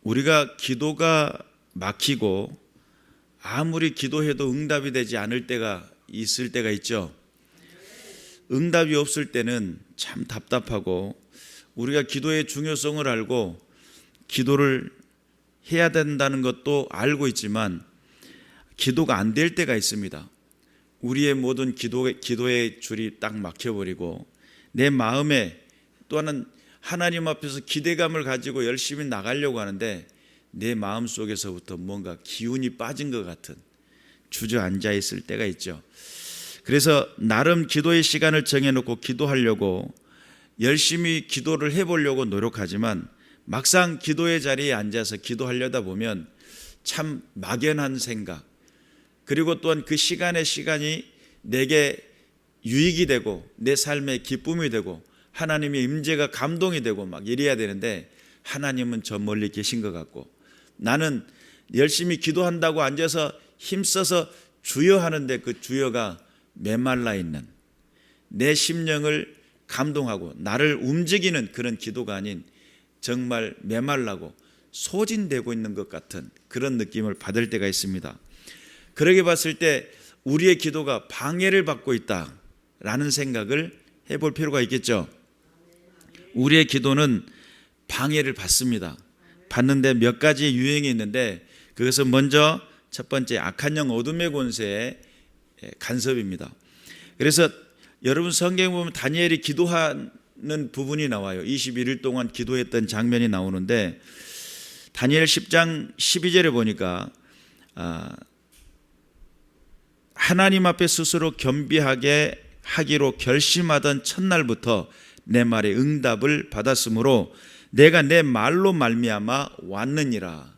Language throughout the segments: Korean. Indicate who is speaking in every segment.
Speaker 1: 우리가 기도가 막히고 아무리 기도해도 응답이 되지 않을 때가 있을 때가 있죠. 응답이 없을 때는 참 답답하고 우리가 기도의 중요성을 알고 기도를 해야 된다는 것도 알고 있지만 기도가 안 될 때가 있습니다. 우리의 모든 기도의 줄이 딱 막혀버리고 내 마음에 또한 하나님 앞에서 기대감을 가지고 열심히 나가려고 하는데 내 마음 속에서부터 뭔가 기운이 빠진 것 같은 주저앉아 있을 때가 있죠. 그래서 나름 기도의 시간을 정해놓고 기도하려고 열심히 기도를 해보려고 노력하지만 막상 기도의 자리에 앉아서 기도하려다 보면 참 막연한 생각, 그리고 또한 그 시간이 내게 유익이 되고 내 삶의 기쁨이 되고 하나님의 임재가 감동이 되고 막 이래야 되는데 하나님은 저 멀리 계신 것 같고 나는 열심히 기도한다고 앉아서 힘써서 주여 하는데 그 주여가 메말라 있는 내 심령을 감동하고 나를 움직이는 그런 기도가 아닌 정말 메말라고 소진되고 있는 것 같은 그런 느낌을 받을 때가 있습니다. 그렇게 봤을 때 우리의 기도가 방해를 받고 있다라는 생각을 해볼 필요가 있겠죠. 우리의 기도는 방해를 받습니다. 받는데 몇 가지 유형이 있는데 그것은 먼저 첫 번째 악한 영 어둠의 권세의 간섭입니다. 그래서 여러분 성경에 보면 다니엘이 기도하는 부분이 나와요. 21일 동안 기도했던 장면이 나오는데 다니엘 10장 12절에 보니까 하나님 앞에 스스로 겸비하게 하기로 결심하던 첫날부터 내 말에 응답을 받았으므로 내가 내 말로 말미암아 왔느니라.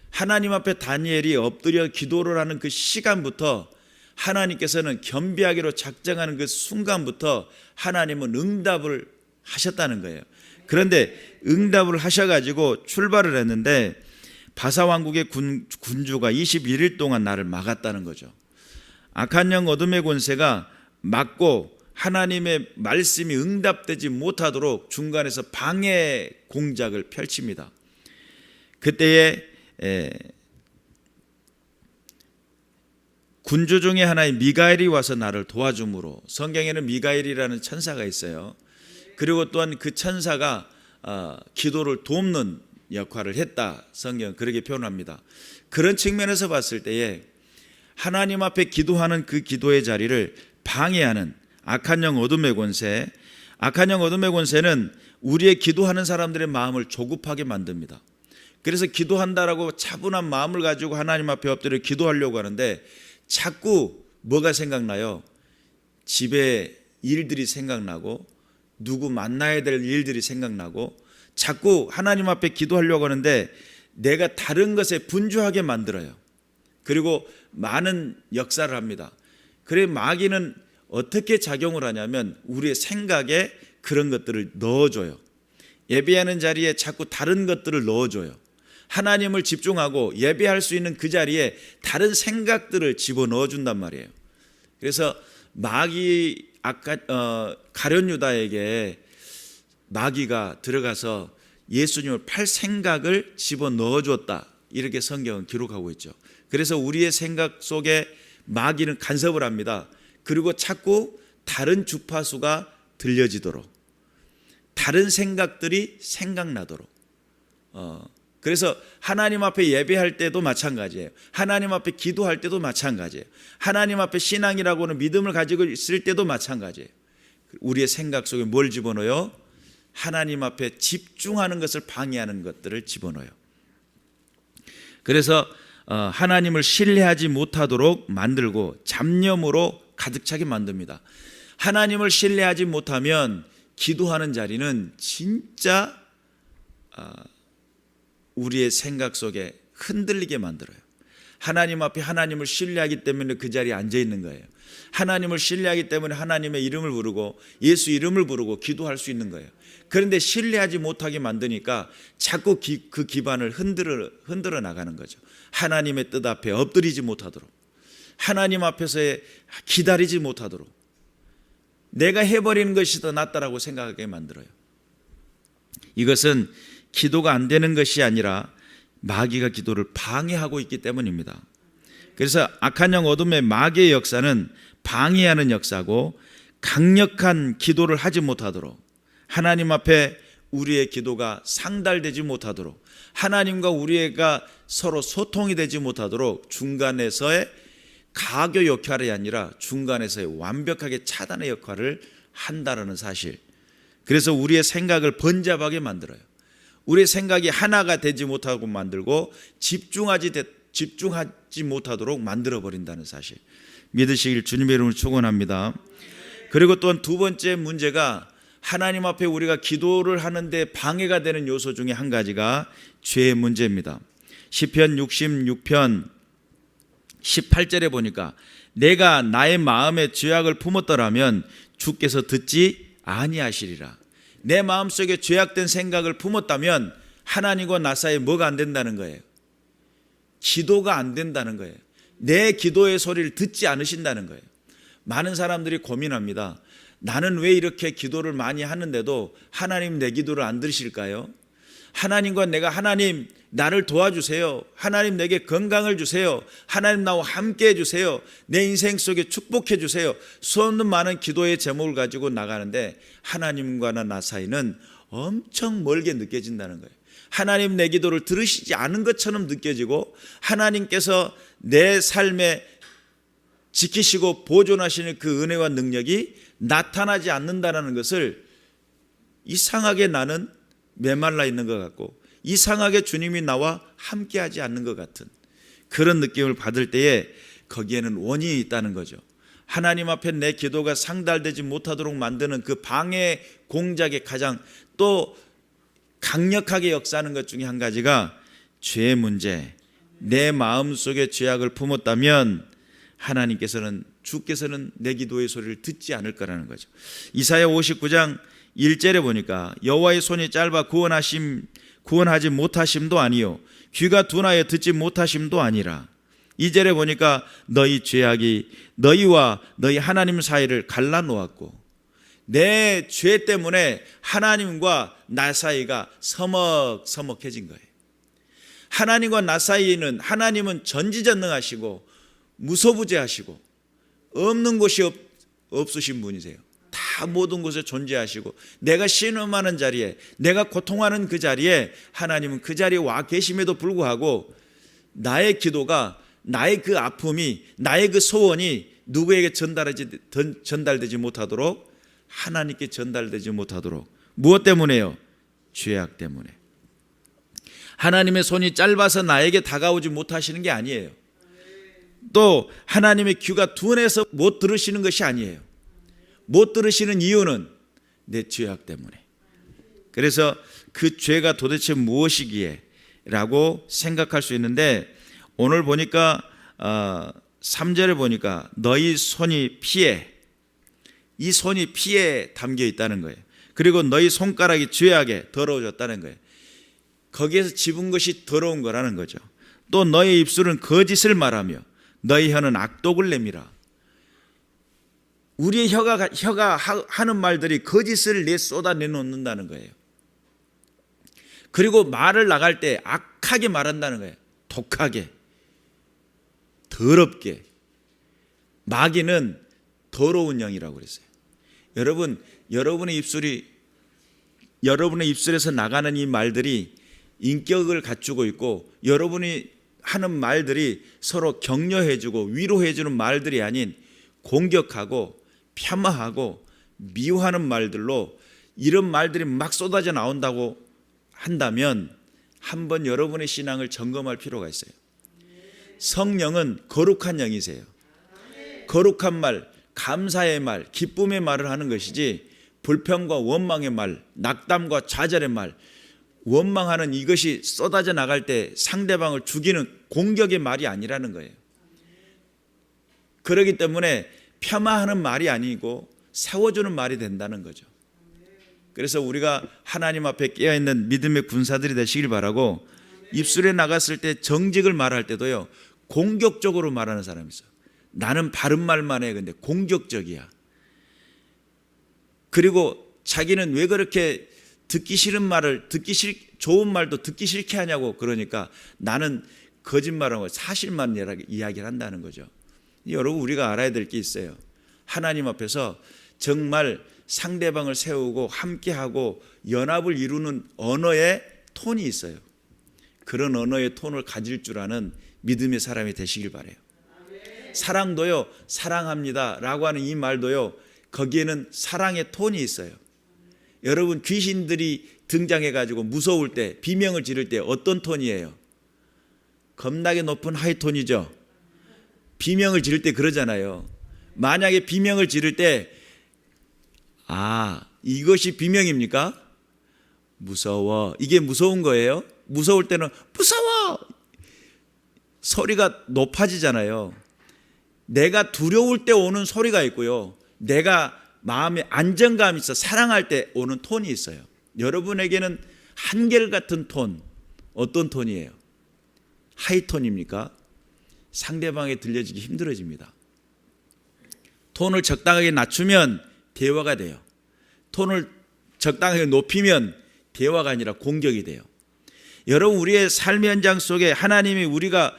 Speaker 1: 하나님 앞에 다니엘이 엎드려 기도를 하는 그 시간부터 하나님께서는 겸비하기로 작정하는 그 순간부터 하나님은 응답을 하셨다는 거예요. 그런데 응답을 하셔가지고 출발을 했는데 바사왕국의 군주가 21일 동안 나를 막았다는 거죠. 악한 영 어둠의 권세가 막고 하나님의 말씀이 응답되지 못하도록 중간에서 방해 공작을 펼칩니다. 그때에 군주 중에 하나인 미가엘이 와서 나를 도와줌으로, 성경에는 미가엘이라는 천사가 있어요. 그리고 또한 그 천사가 기도를 돕는 역할을 했다, 성경은 그렇게 표현합니다. 그런 측면에서 봤을 때에 하나님 앞에 기도하는 그 기도의 자리를 방해하는 악한 영 어둠의 권세, 악한 영 어둠의 권세는 우리의 기도하는 사람들의 마음을 조급하게 만듭니다. 그래서 기도한다라고 차분한 마음을 가지고 하나님 앞에 엎드려 기도하려고 하는데 자꾸 뭐가 생각나요? 집에 일들이 생각나고 누구 만나야 될 일들이 생각나고 자꾸 하나님 앞에 기도하려고 하는데 내가 다른 것에 분주하게 만들어요. 그리고 많은 역사를 합니다. 그래 마귀는 어떻게 작용을 하냐면 우리의 생각에 그런 것들을 넣어줘요. 예배하는 자리에 자꾸 다른 것들을 넣어줘요. 하나님을 집중하고 예배할 수 있는 그 자리에 다른 생각들을 집어넣어 준단 말이에요. 그래서 마귀 가룟 유다에게 마귀가 들어가서 예수님을 팔 생각을 집어넣어 줬다, 이렇게 성경은 기록하고 있죠. 그래서 우리의 생각 속에 마귀는 간섭을 합니다. 그리고 자꾸 다른 주파수가 들려지도록, 다른 생각들이 생각나도록. 그래서 하나님 앞에 예배할 때도 마찬가지예요. 하나님 앞에 기도할 때도 마찬가지예요. 하나님 앞에 신앙이라고 하는 믿음을 가지고 있을 때도 마찬가지예요. 우리의 생각 속에 뭘 집어넣어요? 하나님 앞에 집중하는 것을 방해하는 것들을 집어넣어요. 그래서 하나님을 신뢰하지 못하도록 만들고 잡념으로 가득 차게 만듭니다. 하나님을 신뢰하지 못하면 기도하는 자리는 진짜 우리의 생각 속에 흔들리게 만들어요. 하나님 앞에 하나님을 신뢰하기 때문에 그 자리에 앉아 있는 거예요. 하나님을 신뢰하기 때문에 하나님의 이름을 부르고 예수 이름을 부르고 기도할 수 있는 거예요. 그런데 신뢰하지 못하게 만드니까 자꾸 그 기반을 흔들어 나가는 거죠. 하나님의 뜻 앞에 엎드리지 못하도록, 하나님 앞에서 기다리지 못하도록, 내가 해버리는 것이 더 낫다라고 생각하게 만들어요. 이것은 기도가 안 되는 것이 아니라 마귀가 기도를 방해하고 있기 때문입니다. 그래서 악한 영 어둠의 마귀의 역사는 방해하는 역사고, 강력한 기도를 하지 못하도록, 하나님 앞에 우리의 기도가 상달되지 못하도록, 하나님과 우리가 서로 소통이 되지 못하도록 중간에서의 가교 역할이 아니라 중간에서의 완벽하게 차단의 역할을 한다는 사실. 그래서 우리의 생각을 번잡하게 만들어요. 우리의 생각이 하나가 되지 못하고 만들고 집중하지 못하도록 만들어버린다는 사실, 믿으시길 주님의 이름으로 축원합니다. 그리고 또한 두 번째 문제가, 하나님 앞에 우리가 기도를 하는데 방해가 되는 요소 중에 한 가지가 죄의 문제입니다. 시편 66편 18절에 보니까 내가 나의 마음에 죄악을 품었더라면 주께서 듣지 아니하시리라. 내 마음속에 죄악된 생각을 품었다면 하나님과 나 사이에 뭐가 안 된다는 거예요? 기도가 안 된다는 거예요. 내 기도의 소리를 듣지 않으신다는 거예요. 많은 사람들이 고민합니다. 나는 왜 이렇게 기도를 많이 하는데도 하나님 내 기도를 안 들으실까요? 하나님과 내가, 하나님 나를 도와주세요, 하나님 내게 건강을 주세요, 하나님 나와 함께 해주세요, 내 인생 속에 축복해 주세요, 수없는 많은 기도의 제목을 가지고 나가는데 하나님과 나 사이는 엄청 멀게 느껴진다는 거예요. 하나님 내 기도를 들으시지 않은 것처럼 느껴지고, 하나님께서 내 삶에 지키시고 보존하시는 그 은혜와 능력이 나타나지 않는다는 것을 이상하게 나는 메말라 있는 것 같고, 이상하게 주님이 나와 함께하지 않는 것 같은 그런 느낌을 받을 때에 거기에는 원인이 있다는 거죠. 하나님 앞에 내 기도가 상달되지 못하도록 만드는 그 방해 공작의 가장 또 강력하게 역사하는 것 중에 한 가지가 죄의 문제. 내 마음속에 죄악을 품었다면 하나님께서는, 주께서는 내 기도의 소리를 듣지 않을 거라는 거죠. 이사야 59장 1절에 보니까 여호와의 손이 짧아 구원하지 못하심도 아니요 귀가 둔하여 듣지 못하심도 아니라. 2절에 보니까 너희 죄악이 너희와 너희 하나님 사이를 갈라놓았고, 내 죄 때문에 하나님과 나 사이가 서먹서먹해진 거예요. 하나님과 나 사이에는, 하나님은 전지전능하시고 무소부재하시고 없는 곳이 없으신 분이세요. 다 모든 곳에 존재하시고, 내가 신음하는 자리에, 내가 고통하는 그 자리에 하나님은 그 자리에 와 계심에도 불구하고 나의 기도가, 나의 그 아픔이, 나의 그 소원이 누구에게 전달되지 못하도록, 하나님께 전달되지 못하도록. 무엇 때문에요? 죄악 때문에. 하나님의 손이 짧아서 나에게 다가오지 못하시는 게 아니에요. 또 하나님의 귀가 둔해서 못 들으시는 것이 아니에요. 못 들으시는 이유는 내 죄악 때문에. 그래서 그 죄가 도대체 무엇이기에 라고 생각할 수 있는데, 오늘 보니까 3절에 보니까 너희 손이 피에, 이 손이 피에 담겨 있다는 거예요. 그리고 너희 손가락이 죄악에 더러워졌다는 거예요. 거기에서 집은 것이 더러운 거라는 거죠. 또 너희 입술은 거짓을 말하며 너희 혀는 악독을 내밀어. 우리의 혀가 하는 말들이 거짓을 쏟아내놓는다는 거예요. 그리고 말을 나갈 때 악하게 말한다는 거예요. 독하게, 더럽게. 마귀는 더러운 영이라고 그랬어요. 여러분의 입술에서 나가는 이 말들이 인격을 갖추고 있고, 여러분이 하는 말들이 서로 격려해주고 위로해주는 말들이 아닌 공격하고 폄하하고 미워하는 말들로, 이런 말들이 막 쏟아져 나온다고 한다면 한번 여러분의 신앙을 점검할 필요가 있어요. 성령은 거룩한 영이세요. 거룩한 말, 감사의 말, 기쁨의 말을 하는 것이지 불평과 원망의 말, 낙담과 좌절의 말, 원망하는 이것이 쏟아져 나갈 때 상대방을 죽이는 공격의 말이 아니라는 거예요. 그렇기 때문에 폄하하는 말이 아니고 세워주는 말이 된다는 거죠. 그래서 우리가 하나님 앞에 깨어있는 믿음의 군사들이 되시길 바라고, 입술에 나갔을 때 정직을 말할 때도요, 공격적으로 말하는 사람이 있어요. 나는 바른 말만 해. 근데 공격적이야. 그리고 자기는 왜 그렇게 좋은 말도 듣기 싫게 하냐고. 그러니까 나는 거짓말하고 사실만 이야기를 한다는 거죠. 여러분, 우리가 알아야 될 게 있어요. 하나님 앞에서 정말 상대방을 세우고 함께하고 연합을 이루는 언어의 톤이 있어요. 그런 언어의 톤을 가질 줄 아는 믿음의 사람이 되시길 바라요. 사랑도요, 사랑합니다 라고 하는 이 말도요, 거기에는 사랑의 톤이 있어요. 여러분, 귀신들이 등장해가지고 무서울 때, 비명을 지를 때 어떤 톤이에요? 겁나게 높은 하이톤이죠. 비명을 지를 때 그러잖아요. 만약에 비명을 지를 때, 이것이 비명입니까? 무서워. 이게 무서운 거예요? 무서울 때는 무서워! 소리가 높아지잖아요. 내가 두려울 때 오는 소리가 있고요. 내가 마음에 안정감이 있어 사랑할 때 오는 톤이 있어요. 여러분에게는 한결같은 톤, 어떤 톤이에요? 하이톤입니까? 상대방에 들려지기 힘들어집니다. 톤을 적당하게 낮추면 대화가 돼요. 톤을 적당하게 높이면 대화가 아니라 공격이 돼요. 여러분, 우리의 삶의 현장 속에 하나님이 우리가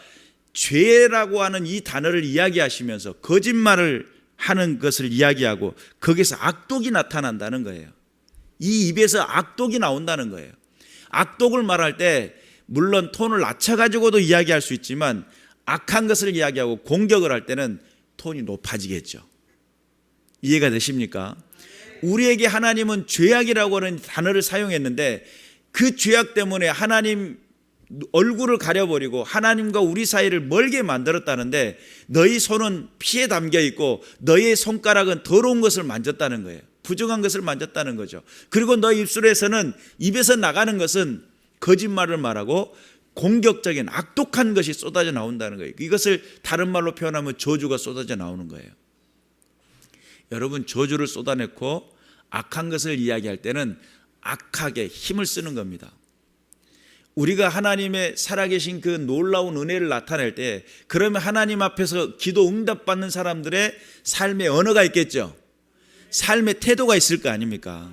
Speaker 1: 죄라고 하는 이 단어를 이야기하시면서 거짓말을 하는 것을 이야기하고 거기서 악독이 나타난다는 거예요. 이 입에서 악독이 나온다는 거예요. 악독을 말할 때 물론 톤을 낮춰가지고도 이야기할 수 있지만 악한 것을 이야기하고 공격을 할 때는 톤이 높아지겠죠. 이해가 되십니까? 우리에게 하나님은 죄악이라고 하는 단어를 사용했는데 그 죄악 때문에 하나님 얼굴을 가려버리고 하나님과 우리 사이를 멀게 만들었다는데 너희 손은 피에 담겨 있고 너희의 손가락은 더러운 것을 만졌다는 거예요. 부정한 것을 만졌다는 거죠. 그리고 너희 입술에서는 입에서 나가는 것은 거짓말을 말하고 공격적인 악독한 것이 쏟아져 나온다는 거예요. 이것을 다른 말로 표현하면 저주가 쏟아져 나오는 거예요. 여러분, 저주를 쏟아내고 악한 것을 이야기할 때는 악하게 힘을 쓰는 겁니다. 우리가 하나님의 살아계신 그 놀라운 은혜를 나타낼 때 그러면 하나님 앞에서 기도 응답받는 사람들의 삶의 언어가 있겠죠. 삶의 태도가 있을 거 아닙니까?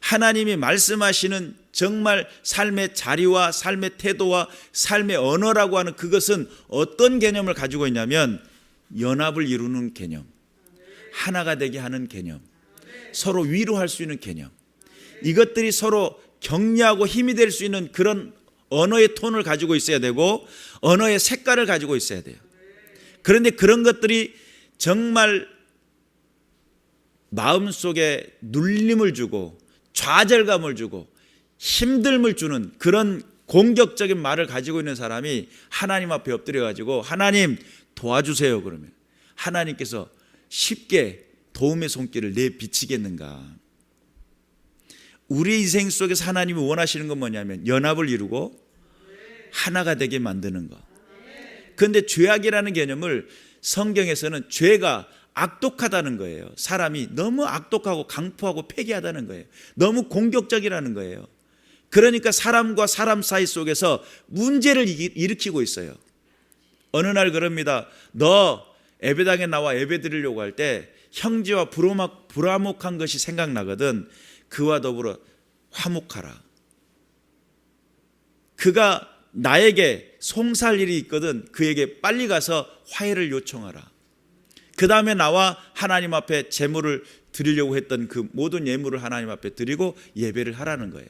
Speaker 1: 하나님이 말씀하시는 정말 삶의 자리와 삶의 태도와 삶의 언어라고 하는 그것은 어떤 개념을 가지고 있냐면 연합을 이루는 개념, 하나가 되게 하는 개념, 서로 위로할 수 있는 개념, 이것들이 서로 격려하고 힘이 될 수 있는 그런 언어의 톤을 가지고 있어야 되고 언어의 색깔을 가지고 있어야 돼요. 그런데 그런 것들이 정말 마음속에 눌림을 주고 좌절감을 주고 힘듦을 주는 그런 공격적인 말을 가지고 있는 사람이 하나님 앞에 엎드려 가지고 하나님 도와주세요 그러면 하나님께서 쉽게 도움의 손길을 내비치겠는가? 우리 인생 속에서 하나님이 원하시는 건 뭐냐면 연합을 이루고 하나가 되게 만드는 것. 그런데 죄악이라는 개념을 성경에서는 죄가 악독하다는 거예요. 사람이 너무 악독하고 강포하고 폐기하다는 거예요. 너무 공격적이라는 거예요. 그러니까 사람과 사람 사이 속에서 문제를 일으키고 있어요. 어느 날 그럽니다. 너 예배당에 나와 예배 드리려고 할 때 형제와 불화목한 것이 생각나거든. 그와 더불어 화목하라. 그가 나에게 송사할 일이 있거든. 그에게 빨리 가서 화해를 요청하라. 그 다음에 나와 하나님 앞에 제물을 드리려고 했던 그 모든 예물을 하나님 앞에 드리고 예배를 하라는 거예요.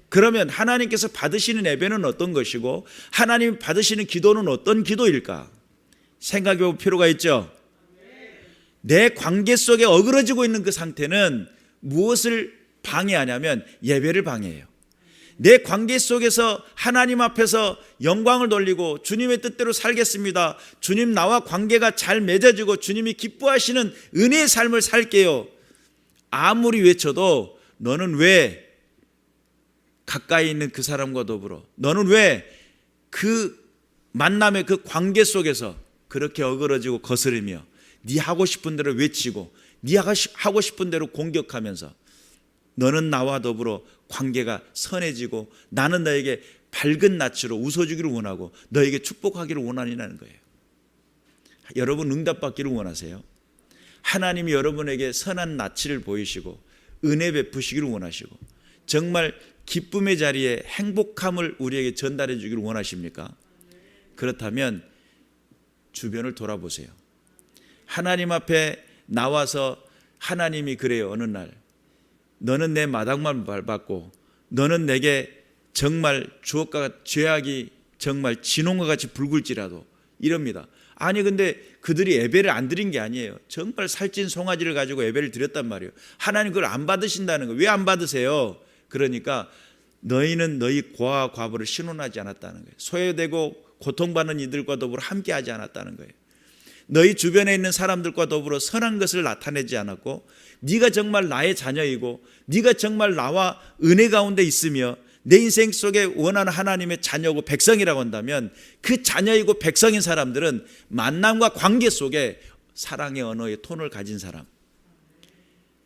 Speaker 1: 그러면 하나님께서 받으시는 예배는 어떤 것이고 하나님 받으시는 기도는 어떤 기도일까? 생각해 볼 필요가 있죠. 내 관계 속에 어그러지고 있는 그 상태는 무엇을 방해하냐면 예배를 방해해요. 내 관계 속에서 하나님 앞에서 영광을 돌리고 주님의 뜻대로 살겠습니다. 주님 나와 관계가 잘 맺어지고 주님이 기뻐하시는 은혜의 삶을 살게요. 아무리 외쳐도 너는 왜 가까이 있는 그 사람과 더불어 너는 왜 그 만남의 그 관계 속에서 그렇게 어그러지고 거스르며 네 하고 싶은 대로 외치고 네 하고 싶은 대로 공격하면서 너는 나와 더불어 관계가 선해지고 나는 너에게 밝은 낯으로 웃어주기를 원하고 너에게 축복하기를 원하니라는 거예요. 여러분 응답받기를 원하세요? 하나님이 여러분에게 선한 낯을 보이시고 은혜 베푸시기를 원하시고 정말 기쁨의 자리에 행복함을 우리에게 전달해 주기를 원하십니까? 그렇다면 주변을 돌아보세요. 하나님 앞에 나와서 하나님이 그래요. 어느 날 너는 내 마당만 밟았고 너는 내게 정말 주옥과 죄악이 정말 진홍과 같이 붉을지라도 이럽니다. 아니 근데 그들이 예배를 안 드린 게 아니에요. 정말 살찐 송아지를 가지고 예배를 드렸단 말이에요. 하나님 그걸 안 받으신다는 거예요. 왜 안 받으세요? 그러니까 너희는 너희 고아와 과부를 신원하지 않았다는 거예요. 소외되고 고통받는 이들과 더불어 함께하지 않았다는 거예요. 너희 주변에 있는 사람들과 더불어 선한 것을 나타내지 않았고 네가 정말 나의 자녀이고 네가 정말 나와 은혜 가운데 있으며 내 인생 속에 원하는 하나님의 자녀고 백성이라고 한다면 그 자녀이고 백성인 사람들은 만남과 관계 속에 사랑의 언어의 톤을 가진 사람,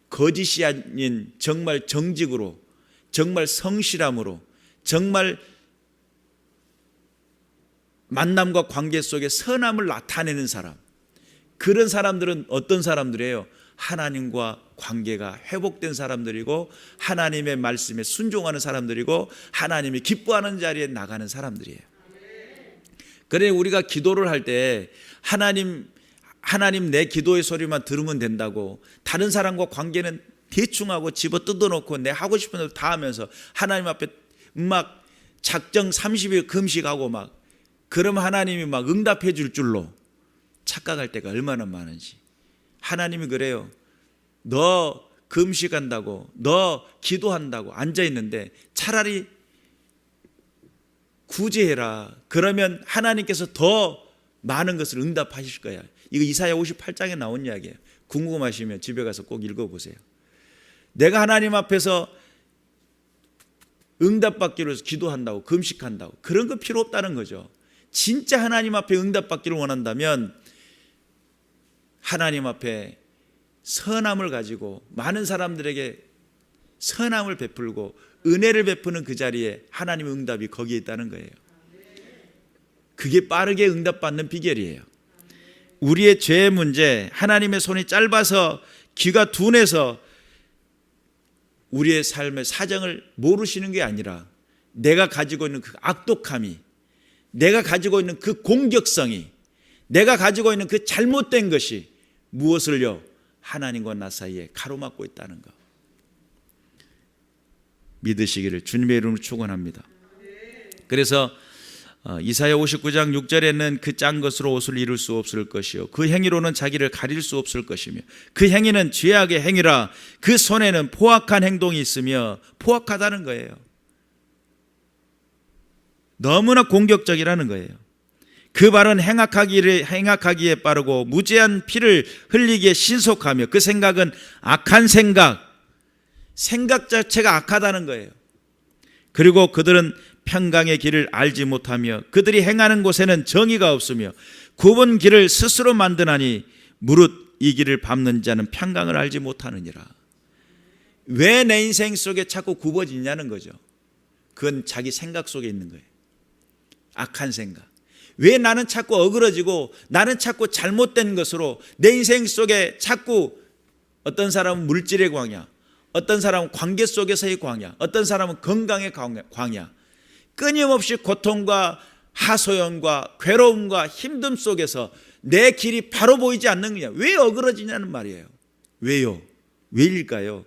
Speaker 1: 거짓이 아닌 정말 정직으로 정말 성실함으로 정말 만남과 관계 속에 선함을 나타내는 사람, 그런 사람들은 어떤 사람들이에요? 하나님과 관계가 회복된 사람들이고 하나님의 말씀에 순종하는 사람들이고 하나님이 기뻐하는 자리에 나가는 사람들이에요. 그래 우리가 기도를 할 때 하나님 내 기도의 소리만 들으면 된다고 다른 사람과 관계는 대충 하고 집어 뜯어놓고 내 하고 싶은 대로 다 하면서 하나님 앞에 막 작정 30일 금식하고 막 그러면 하나님이 막 응답해 줄 줄로 착각할 때가 얼마나 많은지. 하나님이 그래요. 너 금식한다고 너 기도한다고 앉아있는데 차라리 구제해라. 그러면 하나님께서 더 많은 것을 응답하실 거야. 이거 이사야 58장에 나온 이야기예요. 궁금하시면 집에 가서 꼭 읽어보세요. 내가 하나님 앞에서 응답받기로 해서 기도한다고 금식한다고 그런 거 필요 없다는 거죠. 진짜 하나님 앞에 응답받기를 원한다면 하나님 앞에 선함을 가지고 많은 사람들에게 선함을 베풀고 은혜를 베푸는 그 자리에 하나님의 응답이 거기에 있다는 거예요. 그게 빠르게 응답받는 비결이에요. 우리의 죄의 문제, 하나님의 손이 짧아서 귀가 둔해서 우리의 삶의 사정을 모르시는 게 아니라 내가 가지고 있는 그 악독함이, 내가 가지고 있는 그 공격성이, 내가 가지고 있는 그 잘못된 것이 무엇을요? 하나님과 나 사이에 가로막고 있다는 것. 믿으시기를 주님의 이름으로 축원합니다. 그래서 이사야 59장 6절에는 그 짠 것으로 옷을 이룰 수 없을 것이요 그 행위로는 자기를 가릴 수 없을 것이며 그 행위는 죄악의 행위라 그 손에는 포악한 행동이 있으며 포악하다는 거예요. 너무나 공격적이라는 거예요. 그 발은 행악하기에 빠르고 무죄한 피를 흘리기에 신속하며 그 생각은 악한 생각 자체가 악하다는 거예요. 그리고 그들은 평강의 길을 알지 못하며 그들이 행하는 곳에는 정의가 없으며 굽은 길을 스스로 만드나니 무릇 이 길을 밟는 자는 평강을 알지 못하느니라. 왜 내 인생 속에 자꾸 굽어지냐는 거죠. 그건 자기 생각 속에 있는 거예요. 악한 생각. 왜 나는 자꾸 어그러지고 나는 자꾸 잘못된 것으로 내 인생 속에 자꾸 어떤 사람은 물질의 광야, 어떤 사람은 관계 속에서의 광야, 어떤 사람은 건강의 광야, 끊임없이 고통과 하소연과 괴로움과 힘듦 속에서 내 길이 바로 보이지 않는 거냐. 왜 어그러지냐는 말이에요. 왜요? 왜일까요?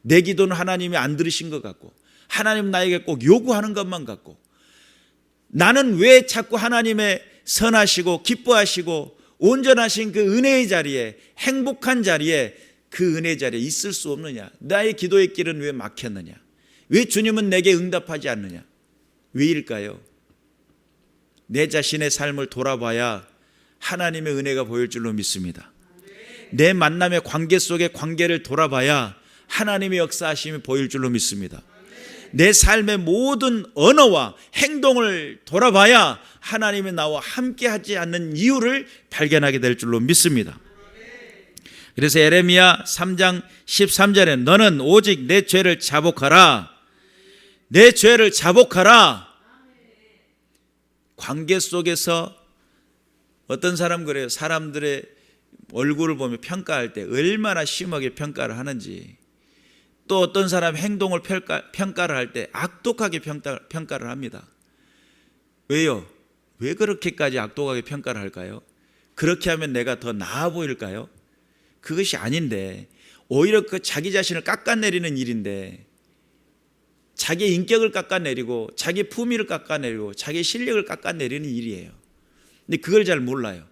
Speaker 1: 내 기도는 하나님이 안 들으신 것 같고 하나님 나에게 꼭 요구하는 것만 같고 나는 왜 자꾸 하나님의 선하시고 기뻐하시고 온전하신 그 은혜의 자리에 행복한 자리에 그 은혜 자리에 있을 수 없느냐. 나의 기도의 길은 왜 막혔느냐. 왜 주님은 내게 응답하지 않느냐. 왜일까요? 내 자신의 삶을 돌아봐야 하나님의 은혜가 보일 줄로 믿습니다. 내 만남의 관계 속의 관계를 돌아봐야 하나님의 역사하심이 보일 줄로 믿습니다. 내 삶의 모든 언어와 행동을 돌아봐야 하나님이 나와 함께하지 않는 이유를 발견하게 될 줄로 믿습니다. 그래서 예레미야 3장 13절에 너는 오직 내 죄를 자복하라. 내 죄를 자복하라. 관계 속에서 어떤 사람 그래요. 사람들의 얼굴을 보며 평가할 때 얼마나 심하게 평가를 하는지. 또 어떤 사람 행동을 평가를 할 때 악독하게 평가를 합니다. 왜요? 왜 그렇게까지 악독하게 평가를 할까요? 그렇게 하면 내가 더 나아 보일까요? 그것이 아닌데 오히려 그 자기 자신을 깎아내리는 일인데, 자기 인격을 깎아내리고 자기 품위를 깎아내리고 자기 실력을 깎아내리는 일이에요. 근데 그걸 잘 몰라요.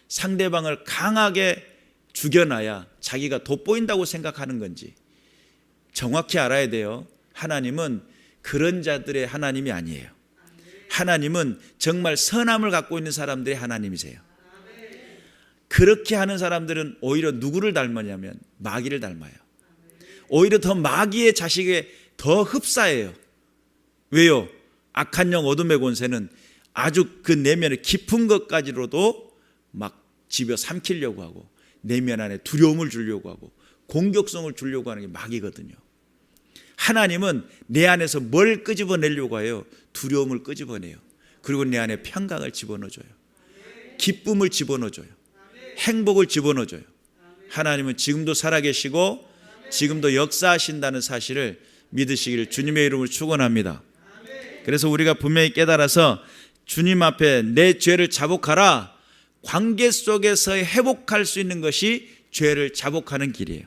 Speaker 1: 상대방을 강하게 죽여놔야 자기가 돋보인다고 생각하는 건지 정확히 알아야 돼요. 하나님은 그런 자들의 하나님이 아니에요. 하나님은 정말 선함을 갖고 있는 사람들의 하나님이세요. 그렇게 하는 사람들은 오히려 누구를 닮았냐면 마귀를 닮아요. 오히려 더 마귀의 자식에 더 흡사해요. 왜요? 악한 영 어둠의 권세는 아주 그 내면의 깊은 것까지로도 막 집어 삼키려고 하고 내면 안에 두려움을 주려고 하고 공격성을 주려고 하는 게 마귀거든요. 하나님은 내 안에서 뭘 끄집어내려고 해요? 두려움을 끄집어내요. 그리고 내 안에 평강을 집어넣어줘요. 기쁨을 집어넣어줘요. 행복을 집어넣어줘요. 하나님은 지금도 살아계시고 지금도 역사하신다는 사실을 믿으시기를 주님의 이름으로 축원합니다. 그래서 우리가 분명히 깨달아서 주님 앞에 내 죄를 자복하라, 관계 속에서 회복할 수 있는 것이 죄를 자복하는 길이에요.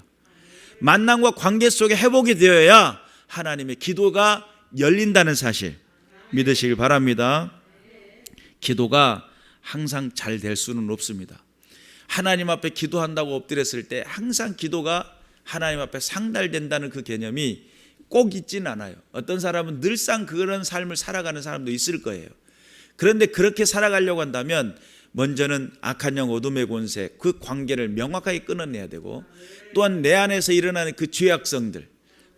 Speaker 1: 만남과 관계 속에 회복이 되어야 하나님의 기도가 열린다는 사실 믿으시길 바랍니다. 기도가 항상 잘 될 수는 없습니다. 하나님 앞에 기도한다고 엎드렸을 때 항상 기도가 하나님 앞에 상달된다는 그 개념이 꼭 있지는 않아요. 어떤 사람은 늘상 그런 삶을 살아가는 사람도 있을 거예요. 그런데 그렇게 살아가려고 한다면 먼저는 악한 영 어둠의 권세, 그 관계를 명확하게 끊어내야 되고, 또한 내 안에서 일어나는 그 죄악성들,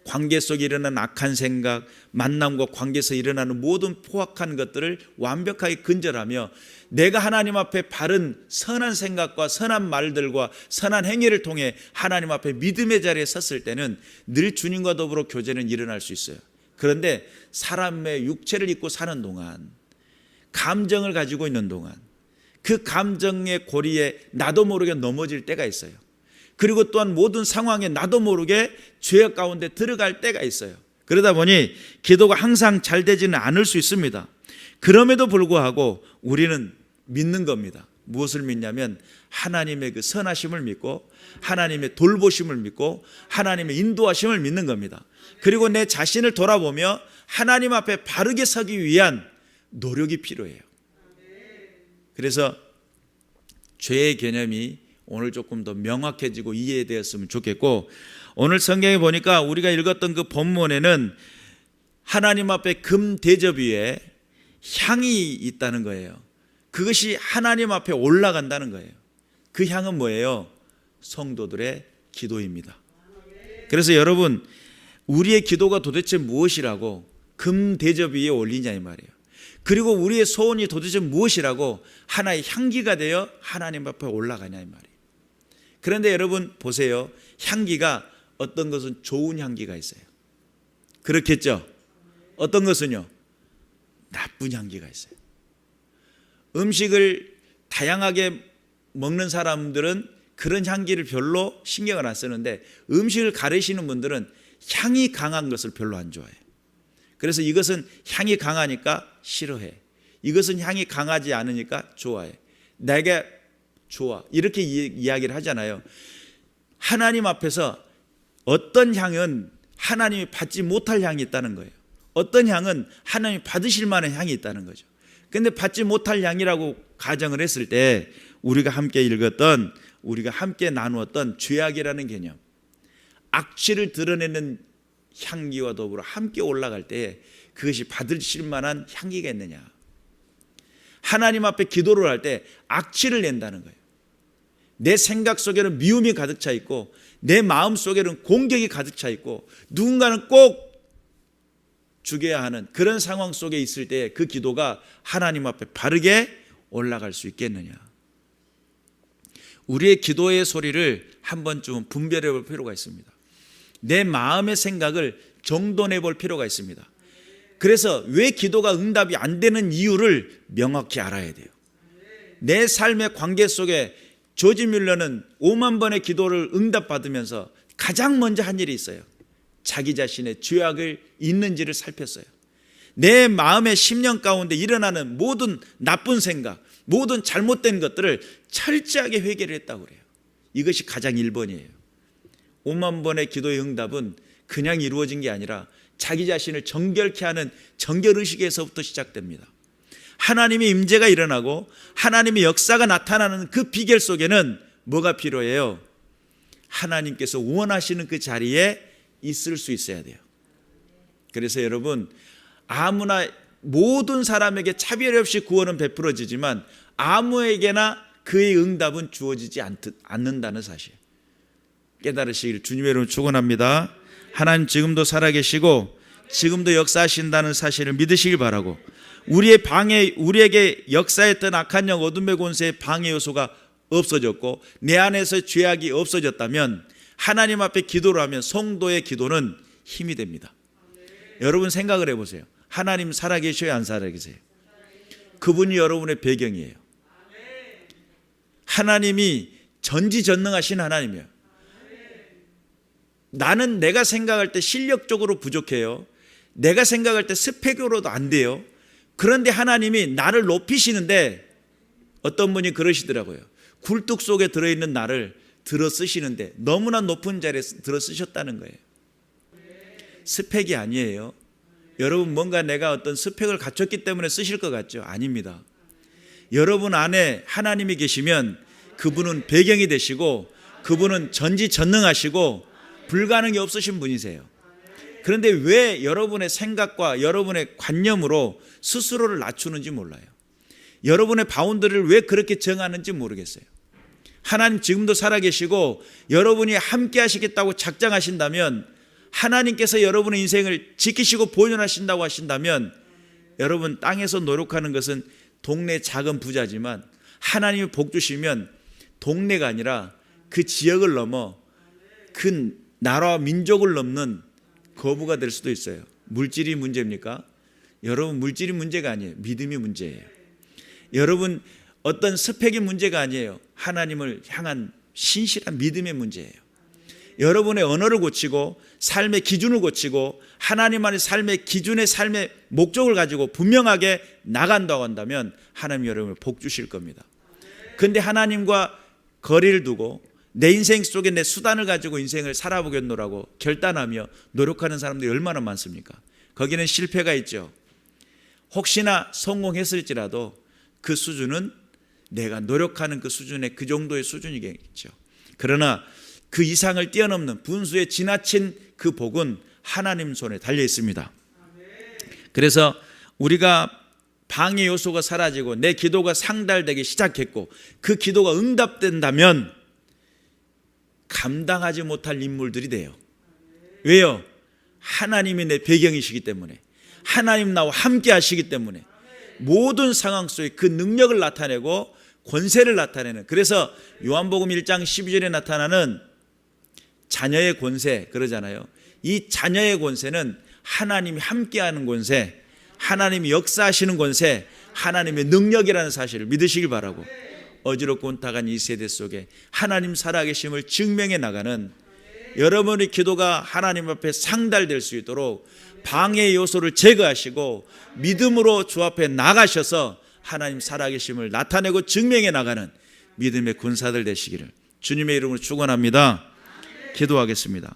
Speaker 1: 관계 속에 일어나는 악한 생각, 만남과 관계에서 일어나는 모든 포악한 것들을 완벽하게 근절하며 내가 하나님 앞에 바른 선한 생각과 선한 말들과 선한 행위를 통해 하나님 앞에 믿음의 자리에 섰을 때는 늘 주님과 더불어 교제는 일어날 수 있어요. 그런데 사람의 육체를 입고 사는 동안, 감정을 가지고 있는 동안 그 감정의 고리에 나도 모르게 넘어질 때가 있어요. 그리고 또한 모든 상황에 나도 모르게 죄악 가운데 들어갈 때가 있어요. 그러다 보니 기도가 항상 잘 되지는 않을 수 있습니다. 그럼에도 불구하고 우리는 믿는 겁니다. 무엇을 믿냐면 하나님의 그 선하심을 믿고 하나님의 돌보심을 믿고 하나님의 인도하심을 믿는 겁니다. 그리고 내 자신을 돌아보며 하나님 앞에 바르게 서기 위한 노력이 필요해요. 그래서 죄의 개념이 오늘 조금 더 명확해지고 이해되었으면 좋겠고, 오늘 성경에 보니까 우리가 읽었던 그 본문에는 하나님 앞에 금 대접 위에 향이 있다는 거예요. 그것이 하나님 앞에 올라간다는 거예요. 그 향은 뭐예요? 성도들의 기도입니다. 그래서 여러분, 우리의 기도가 도대체 무엇이라고 금 대접 위에 올리냐 이 말이에요. 그리고 우리의 소원이 도대체 무엇이라고 하나의 향기가 되어 하나님 앞에 올라가냐 이 말이에요. 그런데 여러분 보세요. 향기가 어떤 것은 좋은 향기가 있어요. 그렇겠죠? 어떤 것은요? 나쁜 향기가 있어요. 음식을 다양하게 먹는 사람들은 그런 향기를 별로 신경을 안 쓰는데 음식을 가르시는 분들은 향이 강한 것을 별로 안 좋아해요. 그래서 이것은 향이 강하니까 싫어해. 이것은 향이 강하지 않으니까 좋아해. 내게 좋아. 이렇게 이야기를 하잖아요. 하나님 앞에서 어떤 향은 하나님이 받지 못할 향이 있다는 거예요. 어떤 향은 하나님이 받으실 만한 향이 있다는 거죠. 그런데 받지 못할 향이라고 가정을 했을 때 우리가 함께 읽었던, 우리가 함께 나누었던 죄악이라는 개념, 악취를 드러내는 향기와 더불어 함께 올라갈 때 그것이 받으실 만한 향기가 있느냐. 하나님 앞에 기도를 할 때 악취를 낸다는 거예요. 내 생각 속에는 미움이 가득 차 있고 내 마음 속에는 공격이 가득 차 있고 누군가는 꼭 죽여야 하는 그런 상황 속에 있을 때 그 기도가 하나님 앞에 바르게 올라갈 수 있겠느냐. 우리의 기도의 소리를 한 번쯤 분별해 볼 필요가 있습니다. 내 마음의 생각을 정돈해 볼 필요가 있습니다. 그래서 왜 기도가 응답이 안 되는 이유를 명확히 알아야 돼요. 내 삶의 관계 속에 조지 뮬러는 5만 번의 기도를 응답받으면서 가장 먼저 한 일이 있어요. 자기 자신의 죄악을 있는지를 살폈어요. 내 마음의 심령 가운데 일어나는 모든 나쁜 생각, 모든 잘못된 것들을 철저하게 회개를 했다고 그래요. 이것이 가장 1번이에요. 5만 번의 기도의 응답은 그냥 이루어진 게 아니라 자기 자신을 정결케 하는 정결의식에서부터 시작됩니다. 하나님의 임재가 일어나고 하나님의 역사가 나타나는 그 비결 속에는 뭐가 필요해요? 하나님께서 원하시는 그 자리에 있을 수 있어야 돼요. 그래서 여러분, 아무나 모든 사람에게 차별 없이 구원은 베풀어지지만 아무에게나 그의 응답은 주어지지 않는다는 사실 깨달으시길 주님의 이름으로 축원합니다. 하나님 지금도 살아계시고 지금도 역사하신다는 사실을 믿으시길 바라고, 우리에게 역사했던 악한 영 어둠의 권세의 방해 요소가 없어졌고 내 안에서 죄악이 없어졌다면 하나님 앞에 기도를 하면 성도의 기도는 힘이 됩니다. 여러분 생각을 해보세요. 하나님 살아계셔요, 안 살아계세요? 그분이 여러분의 배경이에요. 하나님이 전지전능하신 하나님이에요. 나는 내가 생각할 때 실력적으로 부족해요. 내가 생각할 때 스펙으로도 안 돼요. 그런데 하나님이 나를 높이시는데 어떤 분이 그러시더라고요. 굴뚝 속에 들어있는 나를 들어 쓰시는데 너무나 높은 자리에 들어 쓰셨다는 거예요. 스펙이 아니에요. 여러분 뭔가 내가 어떤 스펙을 갖췄기 때문에 쓰실 것 같죠? 아닙니다. 여러분 안에 하나님이 계시면 그분은 배경이 되시고 그분은 전지전능하시고 불가능이 없으신 분이세요. 그런데 왜 여러분의 생각과 여러분의 관념으로 스스로를 낮추는지 몰라요. 여러분의 바운더리를 왜 그렇게 정하는지 모르겠어요. 하나님 지금도 살아계시고 여러분이 함께 하시겠다고 작정하신다면, 하나님께서 여러분의 인생을 지키시고 보존하신다고 하신다면, 여러분 땅에서 노력하는 것은 동네 작은 부자지만 하나님이 복 주시면 동네가 아니라 그 지역을 넘어 그 나라와 민족을 넘는 거부가 될 수도 있어요. 물질이 문제입니까? 여러분 물질이 문제가 아니에요. 믿음이 문제예요. 여러분 어떤 스펙이 문제가 아니에요. 하나님을 향한 신실한 믿음의 문제예요. 여러분의 언어를 고치고 삶의 기준을 고치고 하나님 안의 삶의 기준의 삶의 목적을 가지고 분명하게 나간다고 한다면 하나님 여러분을 복 주실 겁니다. 그런데 하나님과 거리를 두고 내 인생 속에 내 수단을 가지고 인생을 살아보겠노라고 결단하며 노력하는 사람들이 얼마나 많습니까? 거기는 실패가 있죠. 혹시나 성공했을지라도 그 수준은 내가 노력하는 그 수준의 그 정도의 수준이겠죠. 그러나 그 이상을 뛰어넘는 분수에 지나친 그 복은 하나님 손에 달려 있습니다. 그래서 우리가 방해 요소가 사라지고 내 기도가 상달되기 시작했고 그 기도가 응답된다면 감당하지 못할 인물들이 돼요. 왜요? 하나님이 내 배경이시기 때문에, 하나님 나와 함께 하시기 때문에 모든 상황 속에 그 능력을 나타내고 권세를 나타내는, 그래서 요한복음 1장 12절에 나타나는 자녀의 권세 그러잖아요. 이 자녀의 권세는 하나님이 함께하는 권세, 하나님이 역사하시는 권세, 하나님의 능력이라는 사실을 믿으시길 바라고, 어지럽고 혼탁한 이 세대 속에 하나님 살아계심을 증명해 나가는 여러분의 기도가 하나님 앞에 상달될 수 있도록 방해 요소를 제거하시고 믿음으로 주 앞에 나가셔서 하나님 살아계심을 나타내고 증명해 나가는 믿음의 군사들 되시기를 주님의 이름으로 축원합니다. 기도하겠습니다.